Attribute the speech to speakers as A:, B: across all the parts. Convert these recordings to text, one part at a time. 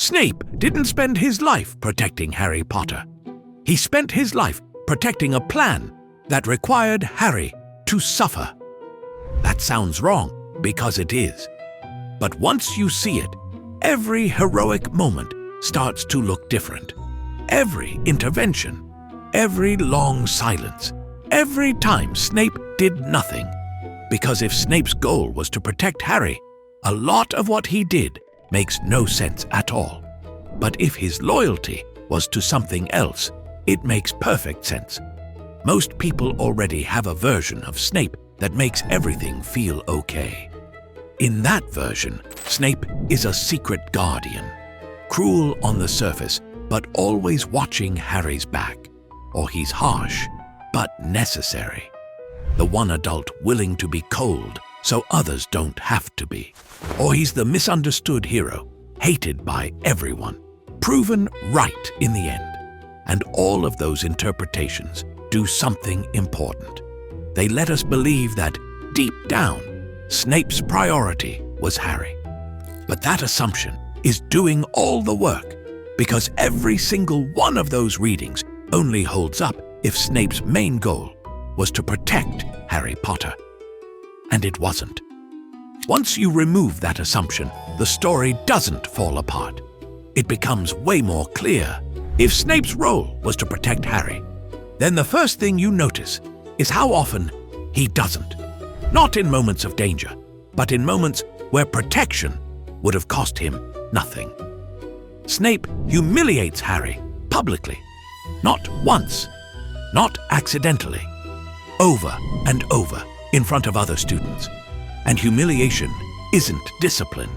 A: Snape didn't spend his life protecting Harry Potter. He spent his life protecting a plan that required Harry to suffer. That sounds wrong, because it is. But once you see it, every heroic moment starts to look different. Every intervention, every long silence, every time Snape did nothing. Because if Snape's goal was to protect Harry, a lot of what he did makes no sense at all. But if his loyalty was to something else, it makes perfect sense. Most people already have a version of Snape that makes everything feel okay. In that version, Snape is a secret guardian, cruel on the surface, but always watching Harry's back. Or he's harsh, but necessary. The one adult willing to be cold so others don't have to be. Or he's the misunderstood hero, hated by everyone, proven right in the end. And all of those interpretations do something important. They let us believe that, deep down, Snape's priority was Harry. But that assumption is doing all the work, because every single one of those readings only holds up if Snape's main goal was to protect Harry Potter. And it wasn't. Once you remove that assumption, the story doesn't fall apart. It becomes way more clear. If Snape's role was to protect Harry, then the first thing you notice is how often he doesn't. Not in moments of danger, but in moments where protection would have cost him nothing. Snape humiliates Harry publicly, not once, not accidentally, over and over in front of other students. And humiliation isn't discipline.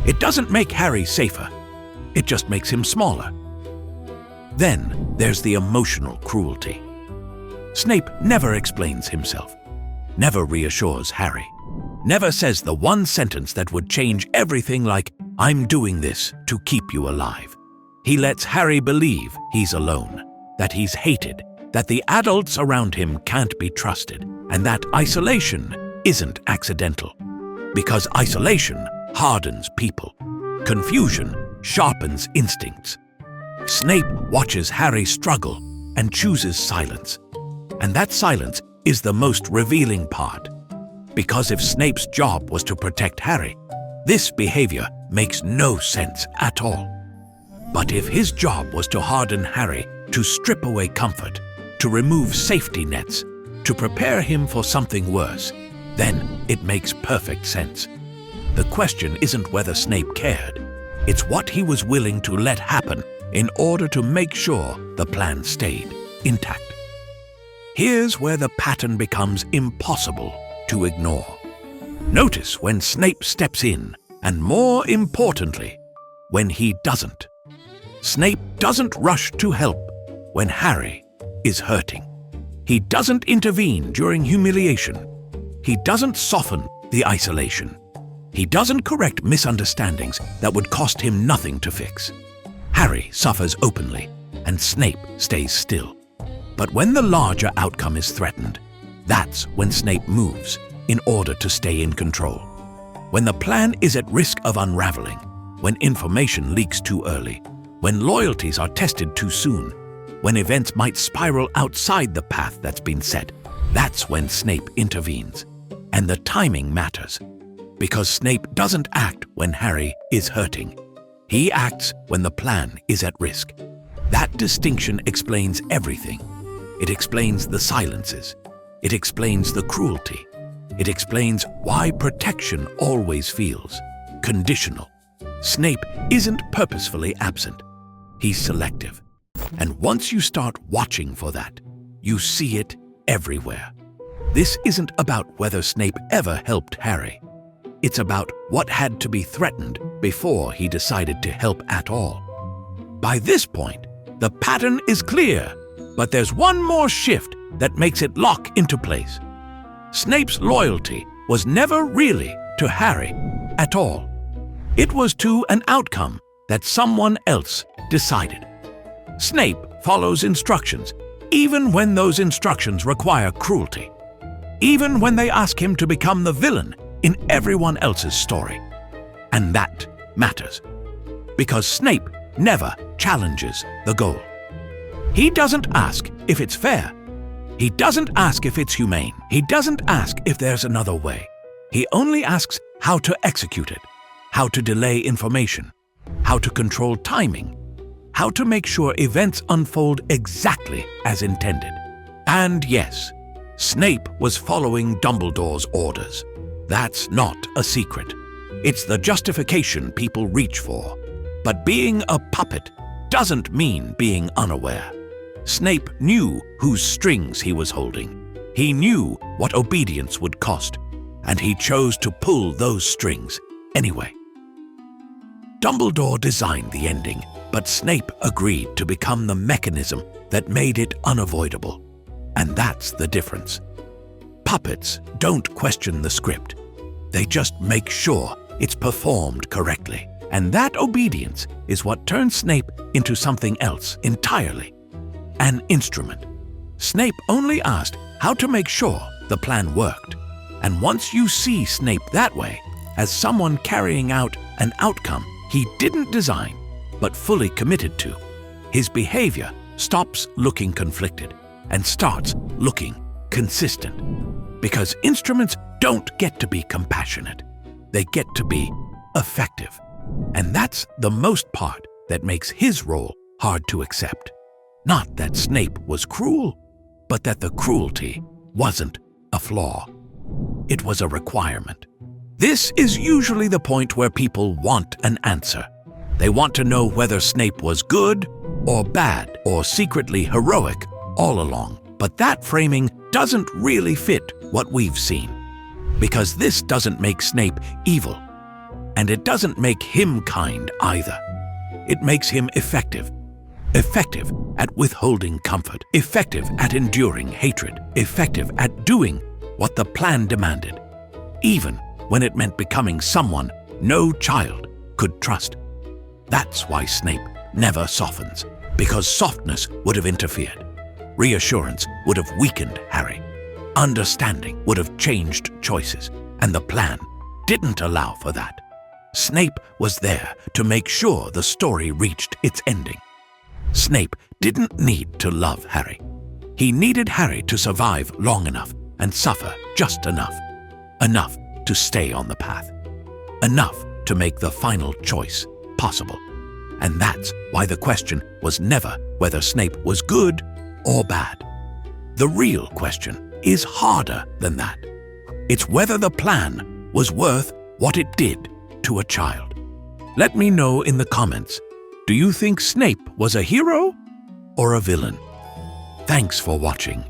A: It doesn't make Harry safer, it just makes him smaller. Then there's the emotional cruelty. Snape never explains himself, never reassures Harry, never says the one sentence that would change everything like, "I'm doing this to keep you alive." He lets Harry believe he's alone, that he's hated, that the adults around him can't be trusted, and that isolation isn't accidental. Because isolation hardens people. Confusion sharpens instincts. Snape watches Harry struggle and chooses silence. And that silence is the most revealing part. Because if Snape's job was to protect Harry, this behavior makes no sense at all. But if his job was to harden Harry, to strip away comfort, to remove safety nets, to prepare him for something worse, then it makes perfect sense. The question isn't whether Snape cared. It's what he was willing to let happen in order to make sure the plan stayed intact. Here's where the pattern becomes impossible to ignore. Notice when Snape steps in, and more importantly, when he doesn't. Snape doesn't rush to help when Harry is hurting. He doesn't intervene during humiliation. He doesn't soften the isolation. He doesn't correct misunderstandings that would cost him nothing to fix. Harry suffers openly, and Snape stays still. But when the larger outcome is threatened, that's when Snape moves in order to stay in control. When the plan is at risk of unraveling, when information leaks too early, when loyalties are tested too soon, when events might spiral outside the path that's been set, that's when Snape intervenes. And the timing matters, because Snape doesn't act when Harry is hurting. He acts when the plan is at risk. That distinction explains everything. It explains the silences. It explains the cruelty. It explains why protection always feels conditional. Snape isn't purposefully absent. He's selective. And once you start watching for that, you see it everywhere. This isn't about whether Snape ever helped Harry. It's about what had to be threatened before he decided to help at all. By this point, the pattern is clear, but there's one more shift that makes it lock into place. Snape's loyalty was never really to Harry at all. It was to an outcome that someone else decided. Snape follows instructions, even when those instructions require cruelty. Even when they ask him to become the villain in everyone else's story. And that matters. because Snape never challenges the goal. He doesn't ask if it's fair. He doesn't ask if it's humane. He doesn't ask if there's another way. He only asks how to execute it, how to delay information, how to control timing, how to make sure events unfold exactly as intended. And yes, Snape was following Dumbledore's orders. That's not a secret. It's the justification people reach for. But being a puppet doesn't mean being unaware. Snape knew whose strings he was holding. He knew what obedience would cost, and he chose to pull those strings anyway. Dumbledore designed the ending, but Snape agreed to become the mechanism that made it unavoidable. And that's the difference. Puppets don't question the script. They just make sure it's performed correctly. And that obedience is what turns Snape into something else entirely. An instrument. Snape only asked how to make sure the plan worked. And once you see Snape that way, as someone carrying out an outcome he didn't design, but fully committed to, his behavior stops looking conflicted and starts looking consistent. Because instruments don't get to be compassionate. They get to be effective. And that's the most part that makes his role hard to accept. Not that Snape was cruel, but that the cruelty wasn't a flaw. It was a requirement. This is usually the point where people want an answer. They want to know whether Snape was good or bad or secretly heroic all along. But that framing doesn't really fit what we've seen. Because this doesn't make Snape evil. And it doesn't make him kind either. It makes him effective. Effective at withholding comfort. Effective at enduring hatred. Effective at doing what the plan demanded. Even when it meant becoming someone no child could trust. That's why Snape never softens. Because softness would have interfered. Reassurance would have weakened Harry. Understanding would have changed choices. And the plan didn't allow for that. Snape was there to make sure the story reached its ending. Snape didn't need to love Harry. He needed Harry to survive long enough and suffer just enough. Enough to stay on the path. Enough to make the final choice possible. And that's why the question was never whether Snape was good or bad. The real question is harder than that. It's whether the plan was worth what it did to a child. Let me know in the comments, do you think Snape was a hero or a villain? Thanks for watching.